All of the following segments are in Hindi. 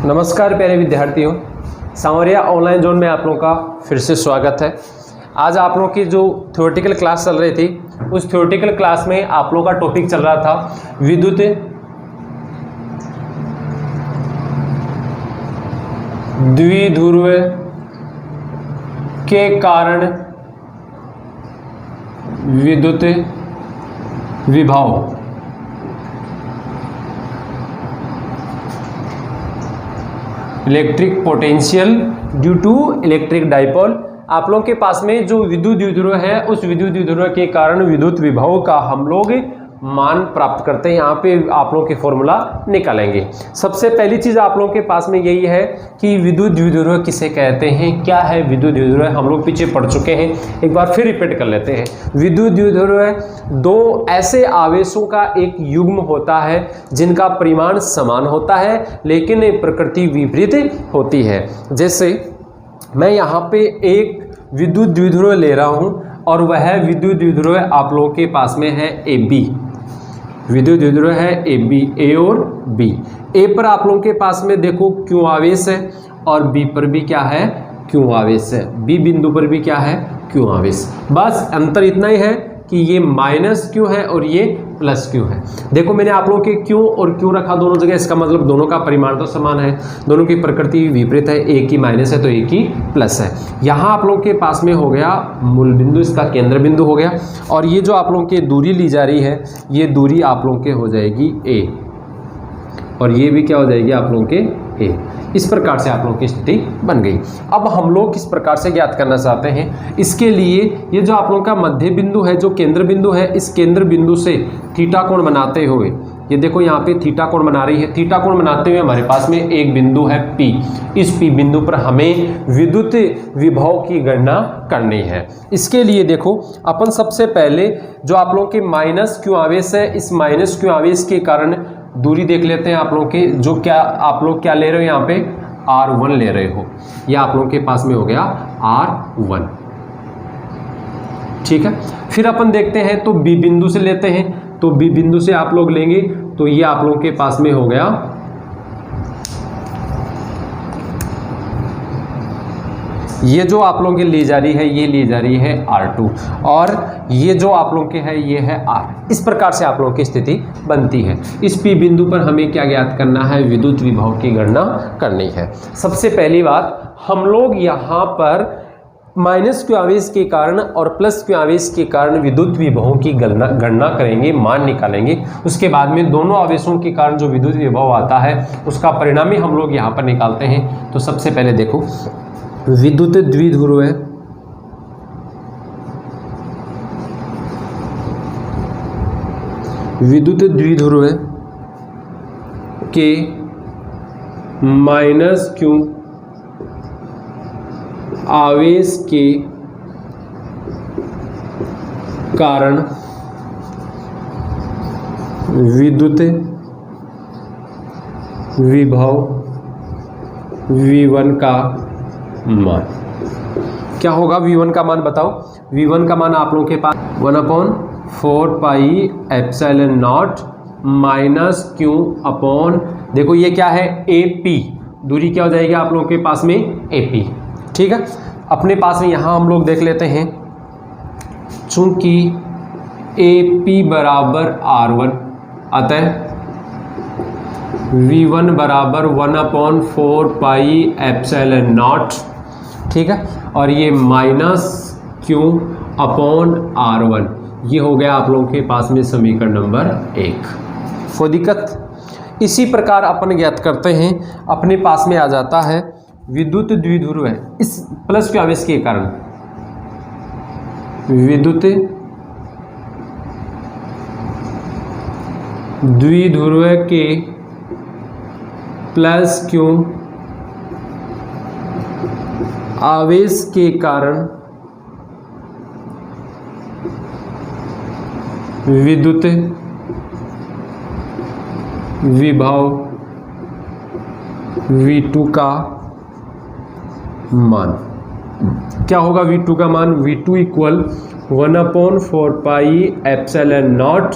नमस्कार प्यारे विद्यार्थियों, सांवरिया ऑनलाइन जोन में आप लोगों का फिर से स्वागत है। आज आप लोगों की जो थ्योरेटिकल क्लास चल रही थी, उस थ्योरेटिकल क्लास में आप लोगों का टॉपिक चल रहा था विद्युत द्विध्रुव के कारण विद्युत विभव। Electric potential due to electric dipole. आप लोगों के पास में जो विद्युत द्विध्रुव है, उस विद्युत द्विध्रुव के कारण विद्युत विभव का हम लोग मान प्राप्त करते हैं। यहाँ पे आप लोगों के फॉर्मूला निकालेंगे। सबसे पहली चीज आप लोगों के पास में यही है कि विद्युत द्विध्रुव किसे कहते हैं, क्या है विद्युत द्विध्रुव। हम लोग पीछे पढ़ चुके हैं, एक बार फिर रिपीट कर लेते हैं। विद्युत द्विध्रुव दो ऐसे आवेशों का एक युग्म होता है जिनका परिमाण समान होता है लेकिन प्रकृति विपरीत होती है। जैसे मैं यहाँ पे एक विद्युत द्विध्रुव ले रहा हूँ और वह विद्युत द्विध्रुव आप लोगों के पास में है ए बी। विद्युत द्विध्रुव है ए बी, ए और बी। ए पर आप लोगों के पास में देखो क्यों आवेश है और बी पर भी क्या है, क्यों आवेश है। बी बिंदु पर भी क्या है, क्यों आवेश। बस अंतर इतना ही है कि ये माइनस क्यों है और ये प्लस क्यों है। देखो मैंने आप लोगों के क्यों और क्यों रखा दोनों जगह, इसका मतलब दोनों का परिमाण तो समान है, दोनों की प्रकृति विपरीत है। एक ही माइनस है तो एक ही प्लस है। यहाँ आप लोगों के पास में हो गया मूल बिंदु, इसका केंद्र बिंदु हो गया। और ये जो आप लोगों की दूरी ली जा रही है, ये दूरी आप लोगों के हो जाएगी ए और ये भी क्या हो जाएगी आप लोगों के ए। इस प्रकार से आप लोगों की स्थिति बन गई। अब हम लोग किस प्रकार से ज्ञात करना चाहते हैं, इसके लिए ये जो आप लोगों का मध्य बिंदु है, जो केंद्र बिंदु है, इस केंद्र बिंदु से थीटा कोण बनाते हुए, ये देखो यहाँ पे थीटा कोण बना रही है। थीटा कोण बनाते हुए हमारे पास में एक बिंदु है P। इस P बिंदु पर हमें विद्युत विभव की गणना करनी है। इसके लिए देखो अपन सबसे पहले जो आप लोगों के माइनस क्यू आवेश है, इस माइनस क्यू आवेश के कारण दूरी देख लेते हैं आप लोगों के। जो क्या आप लोग क्या ले रहे हो, यहाँ पे R1 ले रहे हो, यह आप लोगों के पास में हो गया R1। ठीक है, फिर अपन देखते हैं तो B बिंदु से लेते हैं। तो B बिंदु से आप लोग लेंगे तो ये आप लोगों के पास में हो गया ये जो आप लोगों की ली जा रही है, ये ली जा रही है R2 और ये जो आप लोगों के है ये है R। इस प्रकार से आप लोगों की स्थिति बनती है। इस P बिंदु पर हमें क्या ज्ञात करना है, विद्युत विभव की गणना करनी है। सबसे पहली बात, हम लोग यहाँ पर माइनस क्यू आवेश के कारण और प्लस क्यू आवेश के कारण विद्युत विभवों की गणना करेंगे, मान निकालेंगे। उसके बाद में दोनों आवेशों के कारण जो विद्युत विभव आता है उसका परिणामी हम लोग यहाँ पर निकालते हैं। तो सबसे पहले देखो विद्युत द्विध्रुव है विद्युत द्विध्रुव के माइनस क्यू आवेश के कारण विद्युत विभव V1 का मान क्या होगा। V1 का मान बताओ। V1 का मान आप लोगों के पास 1/4 pi epsilon not minus Q upon, देखो ये क्या है AP, दूरी क्या हो जाएगी आप लोगों के पास में AP। ठीक है, अपने पास में यहाँ हम लोग देख लेते हैं, चूंकि AP बराबर R1 अतः V1 बराबर 1/4 पाई एप्सिलॉन नॉट। ठीक है, और ये माइनस क्यू अपॉन R1, ये हो गया आप लोगों के पास में समीकरण नंबर 1। कोई दिक्कत। इसी प्रकार अपन ज्ञात करते हैं, अपने पास में आ जाता है विद्युत द्विध्रुव है इस प्लस क्यू आवेश के कारण विद्युत द्विध्रुव के प्लस क्यू आवेश के कारण विद्युत विभव V2 का मान क्या होगा। V2 का मान V2 equal 1/4 pi epsilon not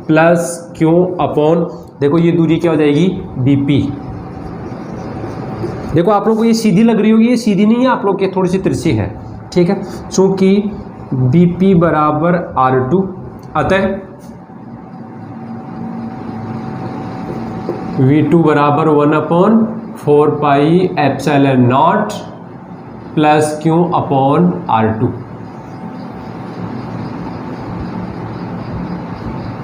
plus Q upon, देखो ये दूरी क्या हो जाएगी BP, देखो आप लोग को ये सीधी लग रही होगी, ये सीधी नहीं है, आप लोग के थोड़ी सी तिरछी है, ठीक है। चूंकि BP बराबर R2, अतः V2 बराबर 1/4 pi epsilon not plus Q upon R2।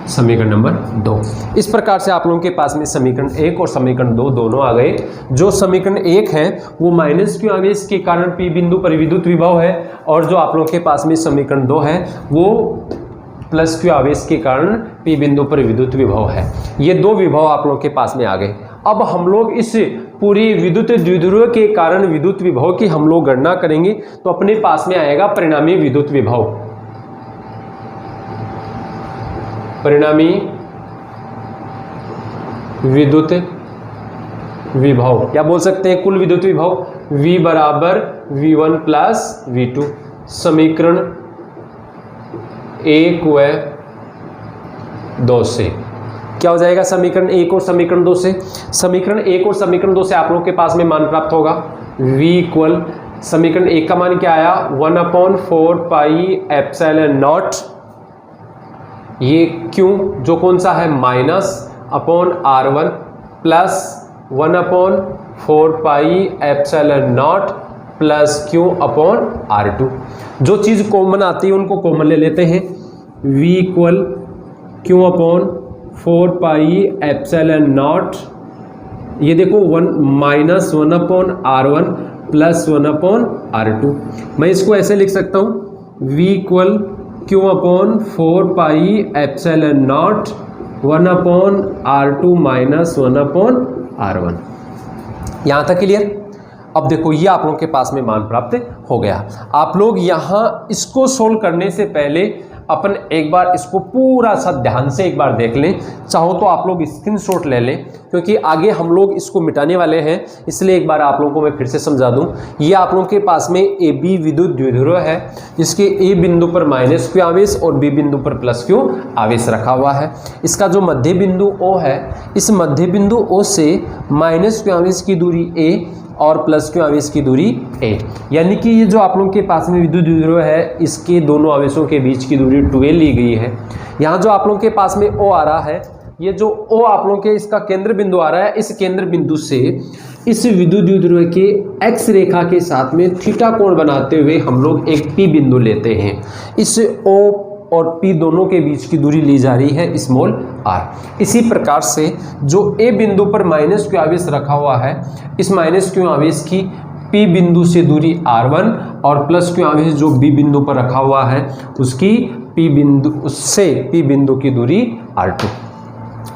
समीकरण नंबर 2। इस प्रकार से आप लोगों के पास में समीकरण 1 और समीकरण 2 दोनों आ गए। जो समीकरण 1 है वो माइनस क्यू आवेश के कारण P बिंदु पर विद्युत विभव है, और जो आप लोगों के पास में समीकरण 2 है वो प्लस क्यू आवेश के कारण P बिंदु पर विद्युत विभव है। ये दो विभव आप लोगों के पास में आ गए। अब हम लोग इस पूरी विद्युत द्विध्रुव के कारण विद्युत विभव की हम लोग गणना करेंगे, तो अपने पास में आएगा परिणामी विद्युत विभव। परिणामी विद्युत विभव, क्या बोल सकते हैं, कुल विद्युत विभव V बराबर V1 प्लस V2। समीकरण 1 व 2 से क्या हो जाएगा, समीकरण 1 और समीकरण 2 से, समीकरण 1 और समीकरण 2 से आप लोग के पास में मान प्राप्त होगा। V इक्वल, समीकरण 1 का मान क्या आया, 1/4 पाई एप्सिलॉन नॉट, ये क्यों जो कौन सा है minus upon R1 plus 1/4 pi epsilon not plus Q upon R2। जो चीज़ कॉमन आती है उनको कॉमन ले लेते हैं। V equal Q upon 4 pi epsilon not, ये देखो माइनस 1/R1 प्लस 1/R2। मैं इसको ऐसे लिख सकता हूँ, V equal Q upon 4 pi epsilon not 1/R2 minus 1/R1। यहाँ तक क्लियर। अब देखो ये आप लोगों के पास में मान प्राप्त हो गया। आप लोग यहाँ इसको सोल्व करने से पहले अपन एक बार इसको पूरा सा ध्यान से एक बार देख लें, चाहो तो आप लोग स्क्रीनशॉट ले लें, क्योंकि आगे हम लोग इसको मिटाने वाले हैं, इसलिए एक बार आप लोगों को मैं फिर से समझा दूं। ये आप लोगों के पास में AB विद्युत द्विध्रुव है, जिसके A बिंदु पर माइनस क्यू आवेश और B बिंदु पर प्लस क्यू आवेश रखा हुआ है। इसका जो मध्य बिंदु O है, इस मध्य बिंदु O से माइनस क्यू आवेश की दूरी A और प्लस क्यू आवेश की दूरी A, यानी कि ये जो आप लोगों के पास में विद्युत द्विध्रुव है, इसके दोनों आवेशों के बीच की दूरी 2a ली गई है। यहाँ जो आप लोगों के पास में O आ रहा है, ये जो O आप लोगों के इसका केंद्र बिंदु आ रहा है, इस केंद्र बिंदु से इस विद्युत द्विध्रुव के x रेखा के साथ में थीटा कोण बनाते हुए हम लोग एक P बिंदु लेते हैं। इस O और P दोनों के बीच की दूरी ली जा रही है स्मॉल r। इसी प्रकार से जो A बिंदु पर माइनस क्यू आवेश रखा हुआ है, इस माइनस क्यू आवेश की P बिंदु से दूरी r1 और प्लस क्यू आवेश जो B बिंदु पर रखा हुआ है उसकी उससे P बिंदु की दूरी r2।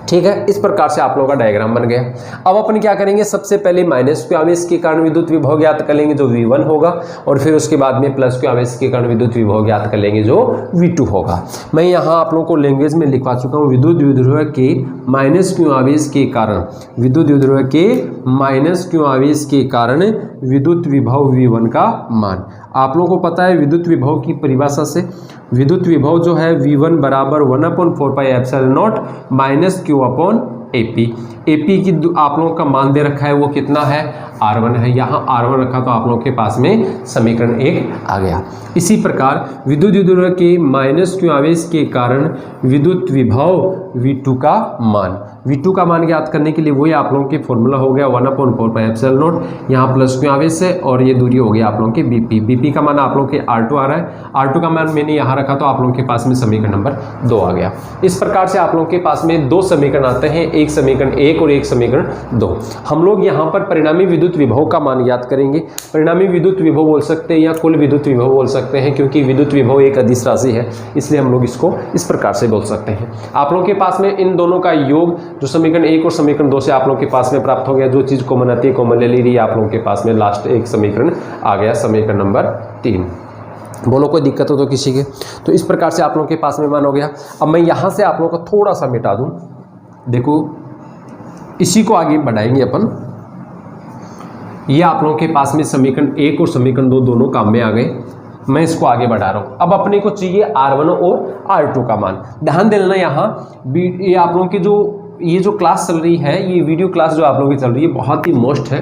ठीक है, इस प्रकार से आप लोगों का डायग्राम बन गया। अब अपन क्या करेंगे, सबसे पहले माइनस क्यू आवेश के कारण विद्युत विभव ज्ञात कर लेंगे जो V1 होगा, और फिर उसके बाद में प्लस क्यू आवेश के कारण विद्युत विभव ज्ञात कर लेंगे जो V2 होगा। मैं यहाँ आप लोगों को लैंग्वेज में लिखवा चुका हूँ, विद्युत द्विध्रुव के माइनस क्यू आवेश के कारण, विद्युत द्विध्रुव के माइनस क्यू आवेश के कारण विद्युत विभव V1 का मान। आप लोगों को पता है विद्युत विभव की परिभाषा से, विद्युत विभव जो है V1 बराबर 1/4 pi epsilon not minus Q upon AP। AP की आप लोगों का मान दे रखा है वो कितना है, R1 है। यहाँ R1 रखा तो आप लोगों के पास में समीकरण 1 आ गया। इसी प्रकार विद्युत द्विध्रुव के माइनस क्यू आवेश के कारण विद्युत विभव V2 का मान, V2 का मान ज्ञात करने के लिए वही आप लोगों के फॉर्मूला हो गया 1/4 पाई एप्सिलॉन नॉट, यहाँ प्लस क्यू आवेश है और ये दूरी हो गई आप लोगों के BP। BP का मान आप लोगों के R2 आ रहा है, R2 का मान मैंने यहाँ रखा तो आप लोगों के पास में समीकरण नंबर 2 आ गया। इस प्रकार से आप लोगों के पास में 2 समीकरण आते हैं, एक समीकरण 1 और एक समीकरण 2। हम लोग यहाँ पर परिणामी विद्युत विभव का मान ज्ञात करेंगे। परिणामी विद्युत विभव बोल सकते हैं या कुल विद्युत विभव बोल सकते हैं, क्योंकि विद्युत विभव एक अदिश राशि है, इसलिए हम लोग इसको इस प्रकार से बोल सकते हैं। आप लोगों के पास में इन दोनों का योग जो समीकरण 1 और समीकरण 2 से आप लोगों के पास में प्राप्त हो गया। जो चीज़ कॉमन आती है कॉमन ले ली रही है, आप लोगों के पास में लास्ट एक समीकरण आ गया, समीकरण नंबर 3। बोलो कोई दिक्कत हो तो किसी के, तो इस प्रकार से आप लोगों के पास में मान हो गया। अब मैं यहाँ से आप लोगों को थोड़ा सा मिटा दूँ, देखो इसी को आगे बढ़ाएंगे अपन। ये आप लोगों के पास में समीकरण 1 और समीकरण 2 दोनों काम में आ गए। मैं इसको आगे बढ़ा रहा हूँ। अब अपने को चाहिए R1 और R2 का मान। ध्यान देना यहाँ ये आप लोगों की जो ये जो क्लास चल रही है, ये वीडियो क्लास जो आप लोगों की चल रही है बहुत ही मोस्ट है।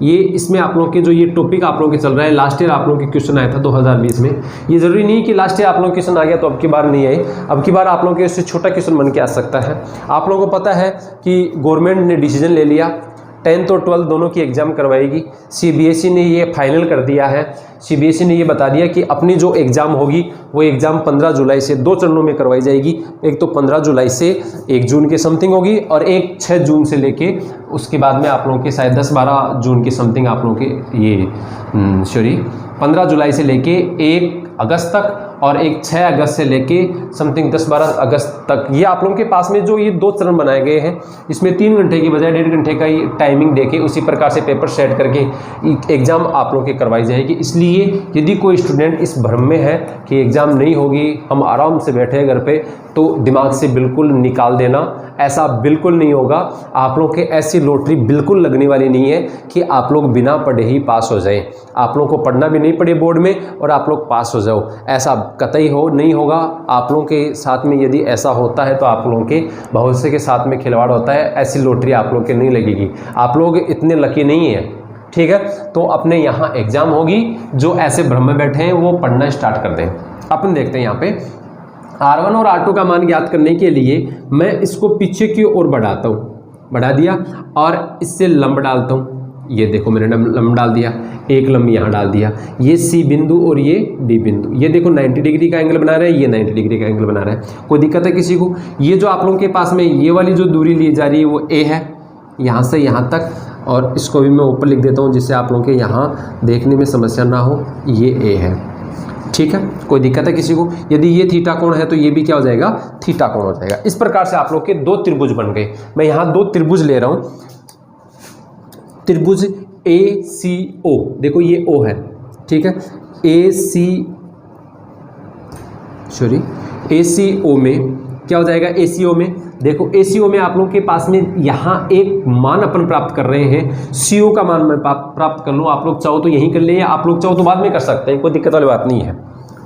ये इसमें आप लोगों के जो ये टॉपिक आप लोगों के चल रहा है, लास्ट ईयर आप लोगों के क्वेश्चन आया था 2020 में। ये जरूरी नहीं कि लास्ट ईयर आप लोगों के क्वेश्चन आ गया तो अब की बार नहीं आए, अब की बार आप लोगों के इससे छोटा क्वेश्चन बन के आ सकता है। आप लोगों को पता है कि गवर्नमेंट ने डिसीजन ले लिया 10th और 12th दोनों की एग्ज़ाम करवाएगी। CBSE ने ये फाइनल कर दिया है। CBSE ने ये बता दिया कि अपनी जो एग्ज़ाम होगी वो एग्ज़ाम 15 जुलाई से 2 चरणों में करवाई जाएगी। एक तो 15 जुलाई से 1 जून के समथिंग होगी और एक 6 जून से लेके उसके बाद में आप लोगों के शायद 10-12 जून के समथिंग आप लोगों के ये 15 जुलाई से लेके 1 अगस्त तक और एक 6 अगस्त से लेके समथिंग 10-12 अगस्त तक ये आप लोगों के पास में जो ये 2 चरण बनाए गए हैं, इसमें 3 घंटे की बजाय 1.5 घंटे का ही टाइमिंग देके उसी प्रकार से पेपर सेट करके एग्ज़ाम आप लोगों की करवाई जाएगी। इसलिए यदि कोई स्टूडेंट इस भ्रम में है कि एग्ज़ाम नहीं होगी, हम आराम से बैठे हैं घर पे, तो दिमाग से बिल्कुल निकाल देना, ऐसा बिल्कुल नहीं होगा। आप लोग के ऐसी लॉटरी बिल्कुल लगने वाली नहीं है कि आप लोग बिना पढ़े ही पास हो जाएं। आप लोगों को पढ़ना भी नहीं पड़े बोर्ड में और आप लोग पास हो जाओ, ऐसा कतई नहीं होगा। आप लोगों के साथ में यदि ऐसा होता है तो आप लोगों के भविष्य के साथ में खिलवाड़ होता है। ऐसी लॉटरी आप लोग के नहीं लगेगी, आप लोग इतने लकी नहीं है, ठीक है। तो अपने यहाँ एग्जाम होगी, जो ऐसे भ्रम में बैठे हैं वो पढ़ना स्टार्ट कर दें। अपन देखते हैं यहाँ पे R1 और R2 का मान ज्ञात करने के लिए मैं इसको पीछे की ओर बढ़ाता हूँ, बढ़ा दिया और इससे लंब डालता हूँ। ये देखो मैंने लंब डाल दिया, एक लंब यहाँ डाल दिया, ये C बिंदु और ये D बिंदु। ये देखो 90 डिग्री का एंगल बना रहा है, ये 90 डिग्री का एंगल बना रहा है। कोई दिक्कत है किसी को? ये जो आप लोगों के पास में ये वाली जो दूरी ली जा रही है वो A है, यहाँ से यहाँ तक, और इसको भी मैं ऊपर लिख देता हूँ जिससे आप लोगों के यहाँ देखने में समस्या ना हो। ये A है, ठीक है। कोई दिक्कत है किसी को? यदि ये थीटा कोण है तो ये भी क्या हो जाएगा? थीटा कोण हो जाएगा। इस प्रकार से आप लोग के 2 त्रिभुज बन गए। मैं यहाँ 2 त्रिभुज ले रहा हूँ, त्रिभुज ACO, देखो ये O है, ठीक है। ACO में क्या हो जाएगा? ACO में देखो, ACO में आप लोगों के पास में यहाँ एक मान अपन प्राप्त कर रहे हैं। CO का मान मैं प्राप्त कर लूँ, आप लोग चाहो तो यहीं कर लें या आप लोग चाहो तो बाद में कर सकते हैं, कोई दिक्कत वाली बात नहीं है,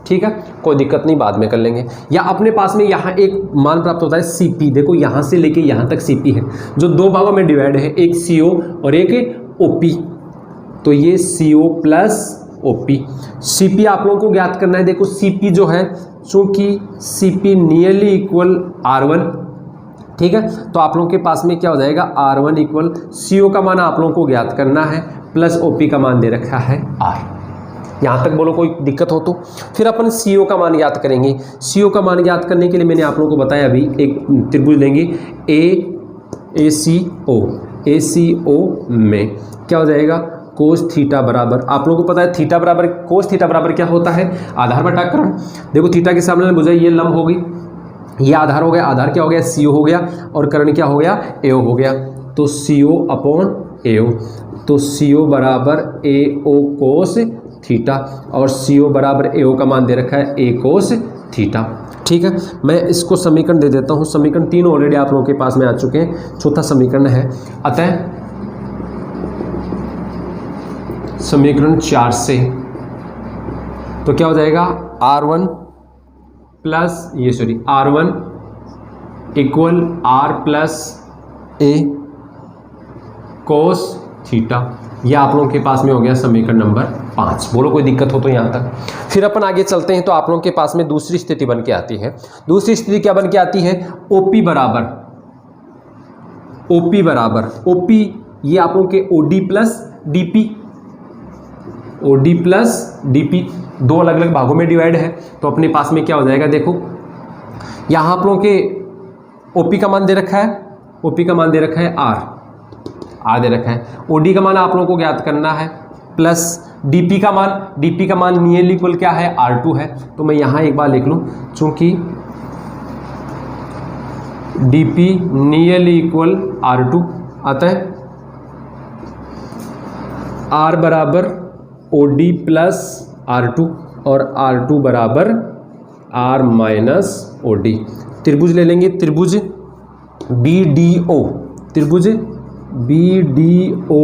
ठीक है। कोई दिक्कत नहीं, बाद में कर लेंगे। या अपने पास में यहाँ एक मान प्राप्त होता है CP, देखो यहाँ से लेके यहाँ तक CP है, जो 2 भागों में डिवाइड है, एक CO और एक OP। तो ये CO प्लस OP। CP आप लोगों को ज्ञात करना है। देखो CP जो है, चूंकि CP नियरली इक्वल R1, ठीक है, तो आप लोगों के पास में क्या हो जाएगा? R1 इक्वल CO का मान आप लोगों को ज्ञात करना है, प्लस OP का मान दे रखा है R। यहाँ तक बोलो कोई दिक्कत हो तो? फिर अपन CO का मान ज्ञात करेंगे। CO का मान ज्ञात करने के लिए मैंने आप लोगों को बताया, अभी एक त्रिभुज लेंगे ACO में क्या हो जाएगा? कोस थीटा बराबर, आप लोगों को पता है थीटा बराबर, कोस थीटा बराबर क्या होता है? आधार बटा कर्ण। देखो थीटा के सामने भुजा ये लंब हो गई, ये आधार हो गया, आधार क्या हो गया? CO हो गया, और कर्ण क्या हो गया? AO हो गया। तो CO अपॉन AO, तो CO बराबर AO कोस थीटा, और CO बराबर AO का मान दे रखा है A कोस थीटा, ठीक है। मैं इसको समीकरण दे देता हूँ। समीकरण 3 ऑलरेडी आप लोगों के पास में आ चुके हैं, चौथा समीकरण है। अतः समीकरण 4 से तो क्या हो जाएगा? R1 equal R plus A cos theta. यह आप लोगों के पास में हो गया समीकरण नंबर 5। बोलो कोई दिक्कत हो तो यहाँ तक? फिर अपन आगे चलते हैं, तो आप लोगों के पास में दूसरी स्थिति बन के आती है। दूसरी स्थिति क्या बन के आती है? OP बराबर OP, ये आप लोगों के OD प्लस DP, 2 अलग अलग भागों में डिवाइड है। तो अपने पास में क्या हो जाएगा? देखो यहाँ आप लोगों के OP का मान दे रखा है, OP का मान दे रखा है R दे रखा है। OD का मान आप लोगों को ज्ञात करना है, प्लस DP का मान नियरली इक्वल क्या है? R2 है। तो मैं यहाँ एक बार लिख लूँ, चूंकि DP नियरली इक्वल R2, अतः R बराबर OD प्लस R2 और R2 बराबर R माइनस OD। त्रिभुज ले लेंगे, त्रिभुज BDO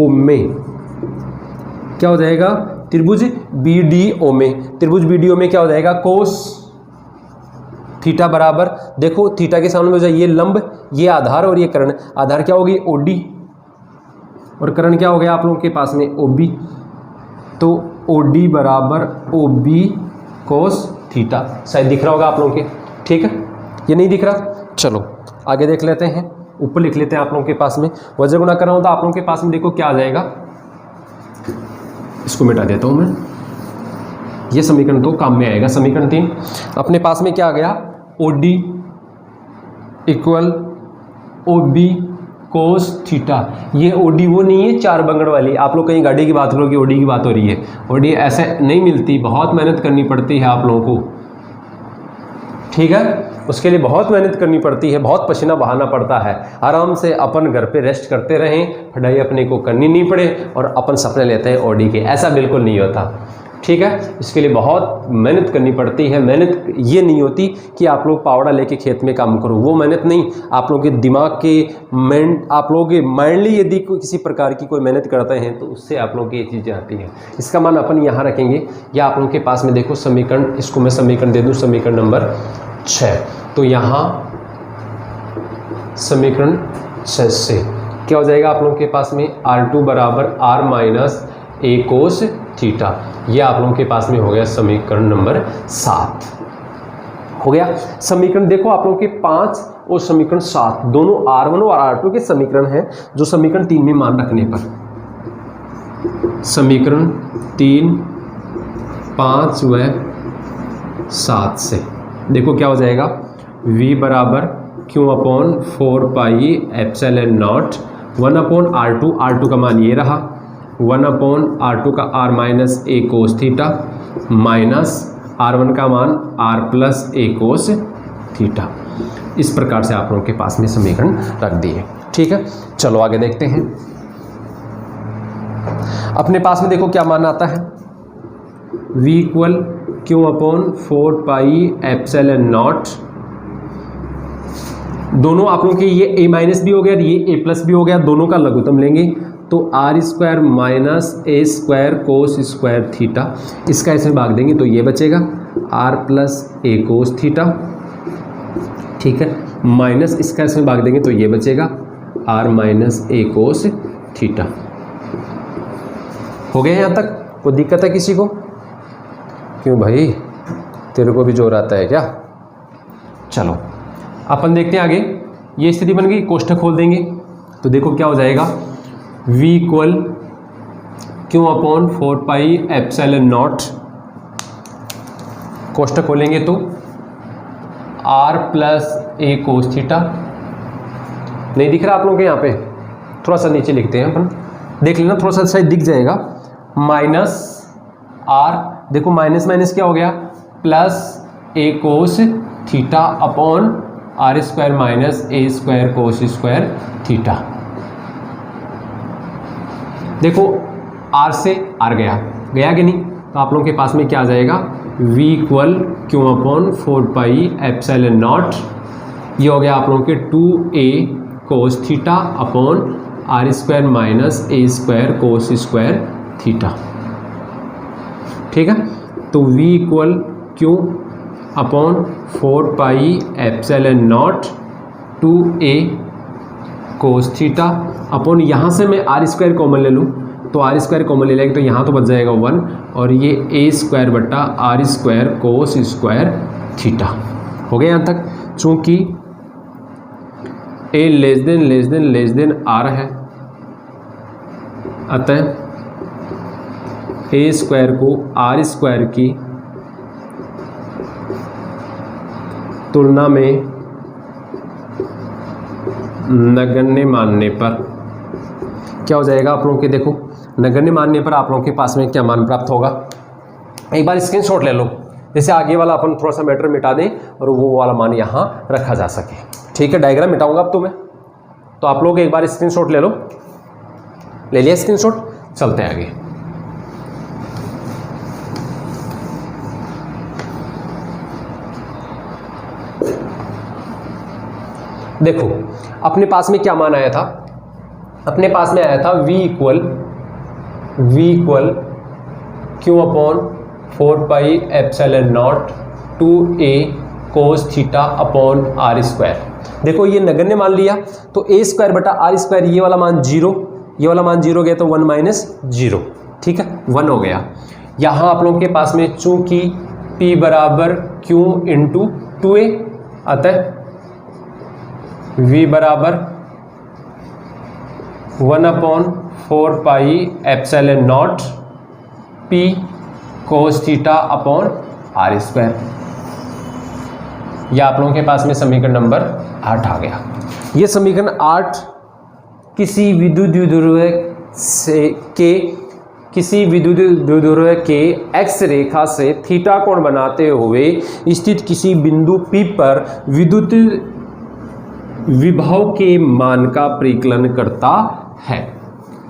में क्या हो जाएगा? त्रिभुज BDO में क्या हो जाएगा? कोस थीटा बराबर, देखो थीटा के सामने हो जाए ये लंब, ये आधार और ये कर्ण। आधार क्या होगी? OD, और करण क्या हो गया आप लोगों के पास में OB, तो OD बराबर OB कोस थीटा। शायद दिख रहा होगा आप लोगों के, ठीक है, ये नहीं दिख रहा, चलो आगे देख लेते हैं, ऊपर लिख लेते हैं आप लोगों के पास में। वज्र गुणा कर रहा हूँ तो आप लोगों के पास में देखो क्या आ जाएगा, इसको मिटा देता हूँ मैं, ये समीकरण तो काम में आएगा। समीकरण 3 अपने पास में क्या आ गया, OD equal OB cos theta. ये OD वो नहीं है 4 बंगड़ वाली, आप लोग कहीं गाड़ी की बात करो कि OD की बात हो रही है, OD ऐसे नहीं मिलती, बहुत मेहनत करनी पड़ती है आप लोगों को, ठीक है, उसके लिए बहुत मेहनत करनी पड़ती है, बहुत पसीना बहाना पड़ता है। आराम से अपन घर पे रेस्ट करते रहें, पढ़ाई अपने को करनी नहीं पड़े और अपन सपने लेते हैं OD के, ऐसा बिल्कुल नहीं होता, ठीक है। इसके लिए बहुत मेहनत करनी पड़ती है। मेहनत ये नहीं होती कि आप लोग पावड़ा लेके खेत में काम करो, वो मेहनत नहीं। आप लोगों के दिमाग के आप लोगों के माइंडली यदि किसी प्रकार की कोई मेहनत करते हैं तो उससे आप लोगों की ये चीज़ें आती हैं। इसका मान अपन यहाँ रखेंगे, या आप लोगों के पास में देखो समीकरण, इसको मैं समीकरण दे दूँ, समीकरण नंबर 6। तो यहाँ समीकरण 6 से क्या हो जाएगा आप लोगों के पास में, R2 बराबर R minus A cos theta. ये आप लोगों के पास में हो गया समीकरण नंबर 7 हो गया। समीकरण देखो आप लोगों के 5 और समीकरण 7 दोनों R1 और R2 के समीकरण हैं, जो समीकरण 3 में मान रखने पर, समीकरण 3, 5 व 7 से देखो क्या हो जाएगा, V बराबर Q upon 4 pi epsilon not 1 upon R2, R2 का मान ये रहा, 1 अपॉन R2 का R minus A cos theta minus R1 का मान R plus A cos theta. इस प्रकार से आप लोगों के पास में समीकरण रख दिए, ठीक है। चलो आगे देखते हैं, अपने पास में देखो क्या मान आता है, V equal Q upon 4 pi epsilon not, दोनों आप लोगों के ये A माइनस भी हो गया, ये A प्लस भी हो गया, दोनों का लघुत्तम लेंगे तो R square minus A square cos square theta, इसका इसमें भाग देंगे तो ये बचेगा R plus A cos theta, ठीक है, माइनस इसका इसमें भाग देंगे तो ये बचेगा R minus A cos theta. हो गया यहाँ तक, कोई दिक्कत है किसी को? क्यों भाई, तेरे को भी जोर आता है क्या? चलो अपन देखते हैं आगे, ये स्थिति बन गई, कोष्ठक खोल देंगे तो देखो क्या हो जाएगा, V equal Q upon 4 pi epsilon not, कोष्ठक खोलेंगे तो R plus A cos theta, नहीं दिख रहा आप लोगों के यहाँ पे, थोड़ा सा नीचे लिखते हैं अपन, देख लेना थोड़ा सा शायद दिख जाएगा, माइनस R, देखो माइनस माइनस क्या हो गया, plus A cos theta upon R square minus A square cos square theta. देखो R से R गया कि नहीं, तो आप लोगों के पास में क्या आ जाएगा, V equal Q upon 4 pi epsilon not, ये हो गया आप लोगों के 2A cos theta upon R square minus A square cos square theta, ठीक है। तो V equal Q upon 4 pi epsilon not 2A cos theta upon, यहाँ से मैं R स्क्वायर कॉमन ले लूँ तो R स्क्वायर कॉमन ले लेंगे तो यहाँ तो बच जाएगा 1, और ये A स्क्वायर बट्टा R square cos square theta. हो गया यहाँ तक, चूँकि A लेस देन R है, अतः A स्क्वायर को R स्क्वायर की तुलना में नगण्य मानने पर क्या हो जाएगा आप लोगों के, देखो नगण्य मानने पर आप लोगों के पास में क्या मान प्राप्त होगा, एक बार स्क्रीनशॉट ले लो, जैसे आगे वाला अपन थोड़ा सा मैटर मिटा दें और वो वाला मान यहाँ रखा जा सके, ठीक है। डायग्राम मिटाऊंगा अब तो मैं, तो आप लोग एक बार स्क्रीनशॉट ले लो, ले लिया स्क्रीनशॉट, चलते हैं आगे। देखो अपने पास में क्या मान आया था, अपने पास में आया था V equal Q upon 4 pi epsilon not 2A cos theta upon R square. देखो ये नगण्य मान लिया तो A स्क्वायर बटा R स्क्वायर, ये वाला मान 0, ये वाला मान 0 गया तो 1 माइनस 0, ठीक है, 1 हो गया। यहाँ आप लोगों के पास में चूंकि P बराबर Q इंटू 2a, अतः V बराबर 1/4 pi epsilon not P cos theta upon r square. यह आप लोगों के पास में समीकरण नंबर 8 आ गया। यह समीकरण 8 किसी विद्युत द्विध्रुव के एक्स रेखा से थीटा कोण बनाते हुए स्थित किसी बिंदु P पर विद्युत विभव के मान का परिकलन करता है।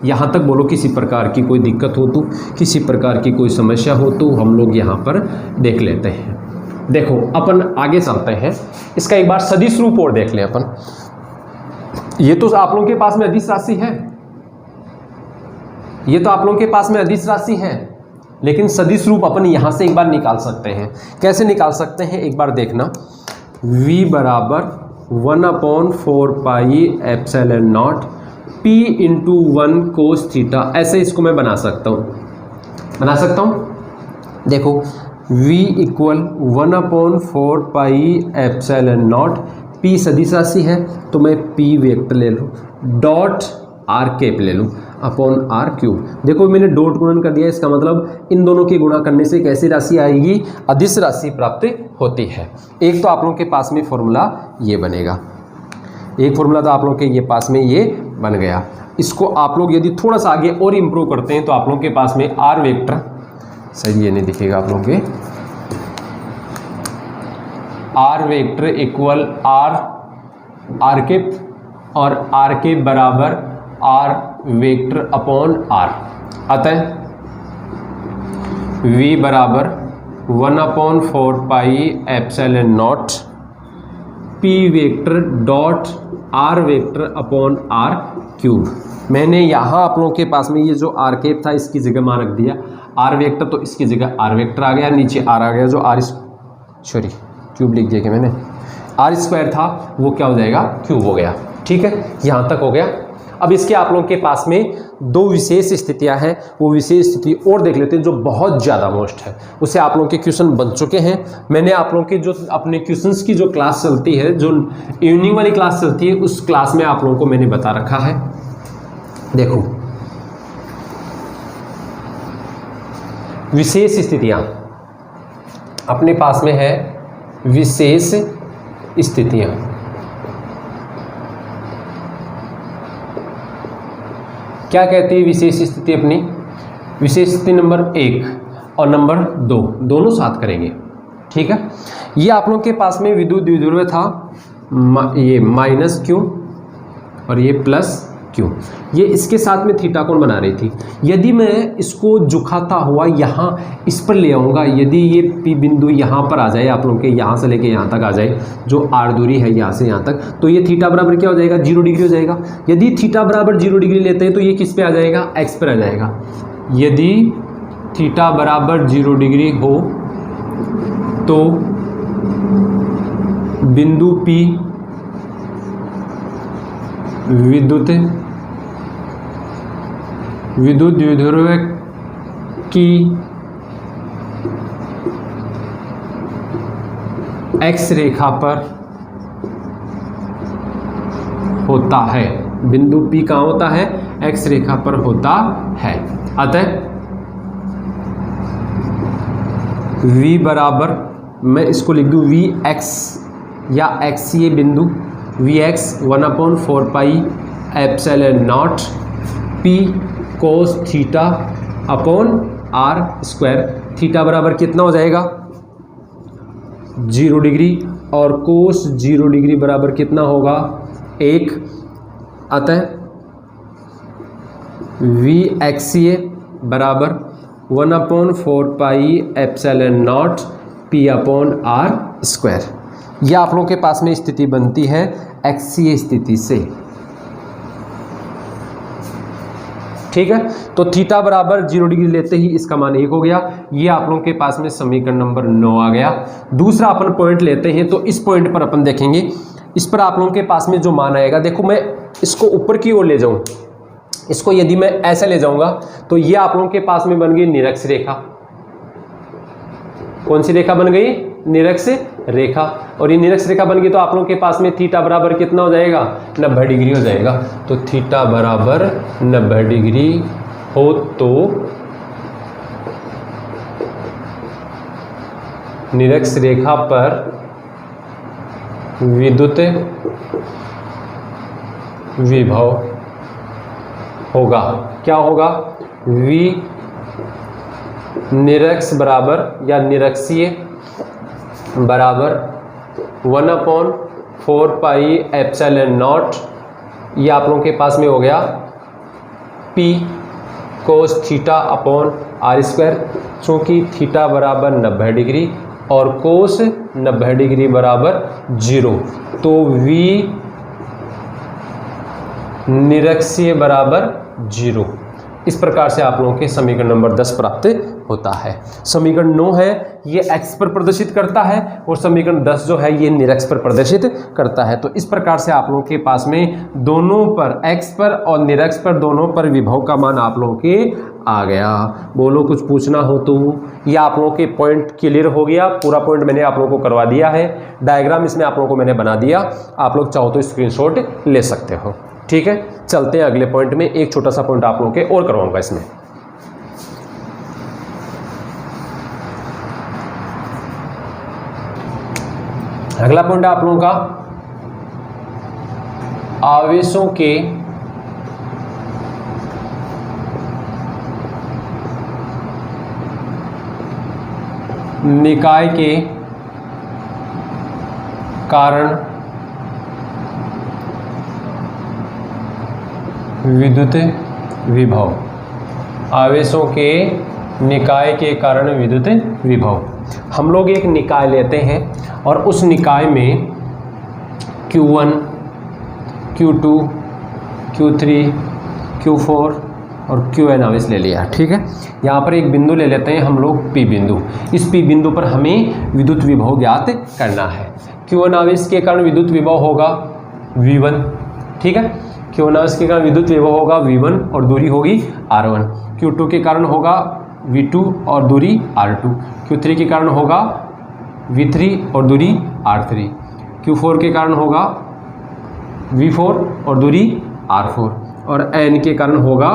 यहाँ तक बोलो किसी प्रकार की कोई दिक्कत हो तो, किसी प्रकार की कोई समस्या हो तो हम लोग यहाँ पर देख लेते हैं। देखो अपन आगे चलते हैं, इसका एक बार सदिश रूप और देख ले अपन। ये तो आप लोगों के पास में अदिश राशि है, ये तो आप लोगों के पास में अदिश राशि है, लेकिन सदिश रूप अपन यहाँ से एक बार निकाल सकते हैं। कैसे निकाल सकते हैं एक बार देखना। v बराबर 1/4 pi epsilon not P into 1 cos theta, ऐसे इसको मैं बना सकता हूँ। देखो v equal 1/4 pi epsilon not, P सदिश राशि है तो मैं P वेक्टर ले लूँ, डॉट r कैप ले लूँ अपॉन r क्यूब। देखो मैंने डॉट गुणन कर दिया, इसका मतलब इन दोनों की गुणा करने से कैसी राशि आएगी, अदिश राशि प्राप्त होती है। एक तो आप लोगों के पास में फॉर्मूला ये बनेगा, एक फॉर्मूला तो आप लोगों के ये पास में ये बन गया। इसको आप लोग यदि थोड़ा सा आगे और इम्प्रूव करते हैं तो आप लोगों के पास में r वेक्टर, सही ये नहीं दिखेगा आप लोगों के, r vector equal r cap और r के बराबर r वेक्टर अपॉन r, अतः v बराबर 1/4 pi epsilon not P vector dot r vector upon r cube. मैंने यहाँ आप लोगों के पास में ये जो r कैप था इसकी जगह मान रख दिया r वेक्टर, तो इसकी जगह r वेक्टर आ गया, नीचे r आ गया, जो क्यूब लिख दिया कि मैंने, r स्क्वायर था वो क्या हो जाएगा, क्यूब हो गया। ठीक है, यहाँ तक हो गया। अब इसके आप लोगों के पास में दो विशेष स्थितियां हैं, वो विशेष स्थिति और देख लेते हैं जो बहुत ज़्यादा मोस्ट है, उसे आप लोगों के क्वेश्चन बन चुके हैं। मैंने आप लोगों के जो अपने क्वेश्चंस की जो क्लास चलती है, जो इवनिंग वाली क्लास चलती है, उस क्लास में आप लोगों को मैंने बता रखा है। देखो विशेष स्थितियां अपने पास में है, विशेष स्थितियां क्या कहती है विशेष स्थिति अपनी, विशेष स्थिति नंबर 1 और नंबर 2 दोनों साथ करेंगे। ठीक है, ये आप लोगों के पास में विद्युत द्विध्रुव था, ये माइनस क्यू और ये प्लस क्यू, ये इसके साथ में थीटा कोण बना रही थी। यदि मैं इसको झुकाता हुआ यहाँ इस पर ले आऊँगा, यदि ये पी बिंदु यहाँ पर आ जाए, आप लोगों के यहाँ से लेके यहाँ तक आ जाए, जो आर दूरी है यहाँ से यहाँ तक, तो ये थीटा बराबर क्या हो जाएगा, 0 डिग्री हो जाएगा। यदि थीटा बराबर 0 डिग्री लेते हैं तो ये किस पे आ जाएगा, एक्स पर आ जाएगा। यदि थीटा बराबर 0 डिग्री हो तो बिंदु P विद्युत द्विध्रुव की एक्स रेखा पर होता है। बिंदु P कहाँ होता है, एक्स रेखा पर होता है। अतः V बराबर, मैं इसको लिख दूँ Vx या x, ये बिंदु Vx 1/4 pi epsilon not P cos theta upon r square. Theta बराबर कितना हो जाएगा, 0 डिग्री, और कोस 0 डिग्री बराबर कितना होगा, 1। अतः Vxa बराबर 1/4 pi epsilon not P upon r square. यह आप लोगों के पास में स्थिति बनती है एक्सीय स्थिति से। ठीक है, तो थीटा बराबर 0 डिग्री लेते ही इसका मान 1 हो गया। ये आप लोगों के पास में समीकरण नंबर 9 आ गया। दूसरा अपन पॉइंट लेते हैं, तो इस पॉइंट पर अपन देखेंगे, इस पर आप लोगों के पास में जो मान आएगा, देखो मैं इसको ऊपर की ओर ले जाऊं, इसको यदि मैं ऐसे ले जाऊंगा तो ये आप लोगों के पास में बन गई निरक्ष रेखा। कौन सी रेखा बन गई? निरक्ष रेखा। और ये निरक्ष रेखा बन गई तो आप लोगों के पास में थीटा बराबर कितना हो जाएगा? 90 डिग्री हो जाएगा। तो थीटा बराबर 90 डिग्री हो तो निरक्ष रेखा पर विद्युत विभव होगा, क्या होगा? V निरक्ष बराबर या निरक्षीय बराबर 1/4 पाई एप्सिलॉन नॉट, ये आप लोगों के पास में हो गया P cos theta upon r square, चूँकि थीटा बराबर 90 डिग्री और कोस 90 डिग्री बराबर 0, तो V निरक्षीय बराबर 0। इस प्रकार से आप लोगों के समीकरण नंबर 10 प्राप्त होता है। समीकरण 9 है ये x पर प्रदर्शित करता है और समीकरण 10 जो है ये निरक्ष पर प्रदर्शित करता है। तो इस प्रकार से आप लोगों के पास में दोनों पर, x पर और निरक्ष पर, दोनों पर विभव का मान आप लोगों के आ गया। बोलो कुछ पूछना हो तो। ये आप लोगों के पॉइंट क्लियर हो गया, पूरा पॉइंट मैंने आप लोगों को करवा दिया है, डायग्राम इसमें आप लोगों को मैंने बना दिया, आप लोग चाहो तो स्क्रीनशॉट ले सकते हो। ठीक है, चलते हैं अगले पॉइंट में। एक छोटा सा पॉइंट आप लोगों के और करवाऊंगा इसमें। अगला पॉइंट आप लोगों का आवेशों के निकाय के कारण विद्युत विभव। आवेशों के निकाय के कारण विद्युत विभव। हम लोग एक निकाय लेते हैं और उस निकाय में Q1, Q2, Q3, Q4 और Qn आवेश ले लिया। ठीक है, यहाँ पर एक बिंदु ले लेते हैं हम लोग P बिंदु। इस P बिंदु पर हमें विद्युत विभव ज्ञात करना है। Q1 आवेश के कारण विद्युत विभव होगा V1। ठीक है, Q1 आवेश के कारण विद्युत विभव होगा V1 और दूरी होगी R1। Q2 के कारण होगा V2 और दूरी R2। Q3 के कारण होगा V3 और दूरी R3। Q4 के कारण होगा V4 और दूरी R4 और N के कारण होगा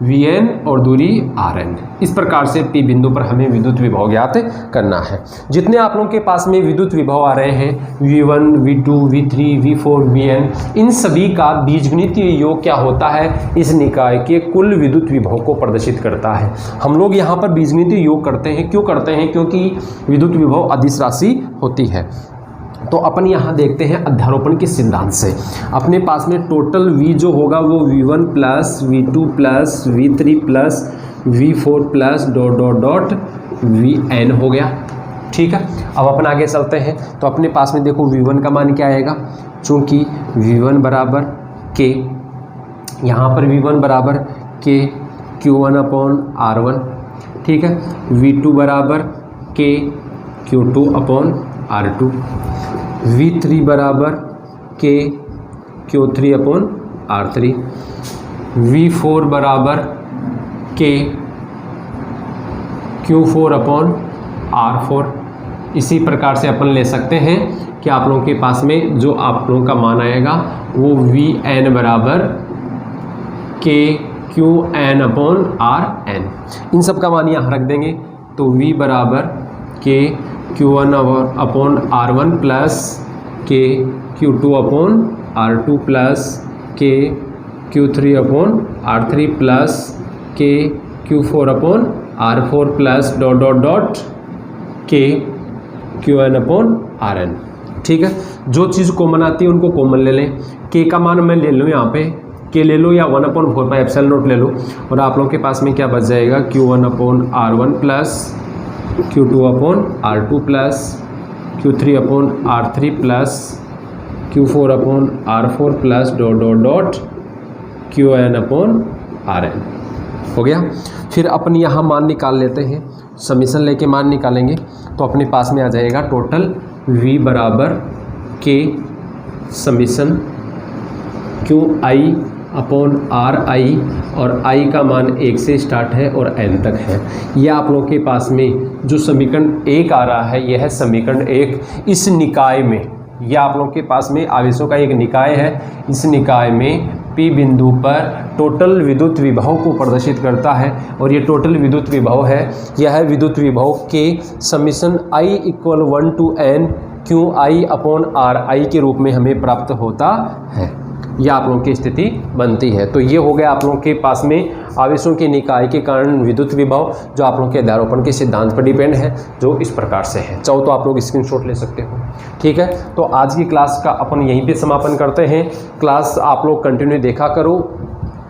Vn और दूरी Rn। इस प्रकार से P बिंदु पर हमें विद्युत विभव ज्ञात करना है। जितने आप लोगों के पास में विद्युत विभव आ रहे हैं V1, V2, V3, V4, Vn, इन सभी का बीजगणितीय योग क्या होता है? इस निकाय के कुल विद्युत विभव को प्रदर्शित करता है। हम लोग यहाँ पर बीजगणितीय योग करते हैं, क्यों करते हैं? क्योंकि विद्युत विभव अदिश राशि होती है। तो अपन यहाँ देखते हैं अध्यारोपण के सिद्धांत से। अपने पास में टोटल V जो होगा वो V1 plus V2 plus V3 plus V4 plus dot dot dot Vn हो गया। ठीक है, अब अपन आगे चलते हैं। तो अपने पास में देखो V1 का मान क्या आएगा? चूँकि V1 बराबर K, यहाँ पर V1 बराबर K Q1 अपॉन R1। ठीक है, V2 बराबर K Q2 upon R2। V3 बराबर K Q3 upon R3। V4 बराबर K Q4 अपॉन R4। इसी प्रकार से अपन ले सकते हैं कि आप लोगों के पास में जो आप लोगों का मान आएगा वो Vn बराबर K Qn अपॉन Rn। इन सब का मान यहाँ रख देंगे तो V बराबर K Q1 upon R1 plus K Q2 upon R2 plus K Q3 upon R3 plus K Q4 upon R4 plus dot dot dot K Qn upon Rn। ठीक है, जो चीज़ कॉमन आती है उनको कॉमन ले लें। K का मान मैं ले लूँ यहाँ पे, K ले लो या 1/4 पाई एप्सिलॉन नॉट ले लो और आप लोगों के पास में क्या बच जाएगा? Q1 upon R1 plus Q2 upon R2 plus Q3 upon R3 plus Q4 upon R4 plus dot dot dot Qn upon Rn हो गया। फिर अपन यहाँ मान निकाल लेते हैं, समीशन लेके मान निकालेंगे तो अपने पास में आ जाएगा टोटल V बराबर K summation Qi upon are आई, और आई का मान 1 से स्टार्ट है और n तक है। यह आप लोगों के पास में जो समीकरण 1 आ रहा है, यह है समीकरण 1। इस निकाय में, यह आप लोगों के पास में आवेशों का एक निकाय है। इस निकाय में P बिंदु पर टोटल विद्युत विभव को प्रदर्शित करता है, और ये टोटल विद्युत विभव है, यह है विद्युत विभव के summation I = 1 to n QI upon RI के रूप में हमें प्राप्त होता है। यह आप लोगों की स्थिति बनती है। तो ये हो गया आप लोगों के पास में आवेशों के निकाय के कारण विद्युत विभव, जो आप लोगों के अध्यारोपण के सिद्धांत पर डिपेंड है, जो इस प्रकार से है। चाहो तो आप लोग स्क्रीनशॉट ले सकते हो। ठीक है, तो आज की क्लास का अपन यहीं पे समापन करते हैं। क्लास आप लोग कंटिन्यू देखा करो।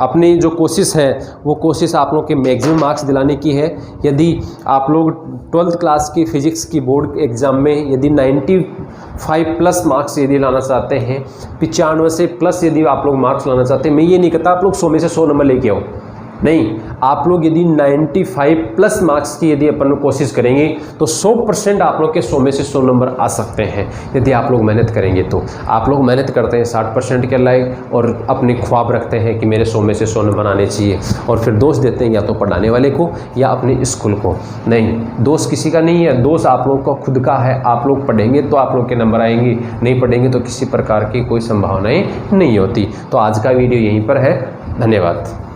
अपनी जो कोशिश है वो कोशिश आप लोग के मैक्सिमम मार्क्स दिलाने की है। यदि आप लोग 12th क्लास की फिजिक्स की बोर्ड एग्ज़ाम में यदि 95+ मार्क्स यदि लाना चाहते हैं, 95 से प्लस यदि आप लोग मार्क्स लाना चाहते हैं, मैं ये नहीं कहता आप लोग 100 में से 100 नंबर लेके आओ, नहीं, आप लोग यदि 95+ मार्क्स की यदि अपन कोशिश करेंगे तो 100% आप लोग के 100 में से 100 नंबर आ सकते हैं, यदि आप लोग मेहनत करेंगे तो। आप लोग मेहनत करते हैं 60% के लायक और अपने ख्वाब रखते हैं कि मेरे 100 में से 100 नंबर आने चाहिए, और फिर दोष देते हैं या तो पढ़ाने वाले को या अपने स्कूल को। नहीं, दोष किसी का नहीं है, दोष आप लोग का खुद का है। आप लोग पढ़ेंगे तो आप लोग के नंबर आएंगे, नहीं पढ़ेंगे तो किसी प्रकार की कोई संभावनाएँ नहीं होती। तो आज का वीडियो यहीं पर है। धन्यवाद।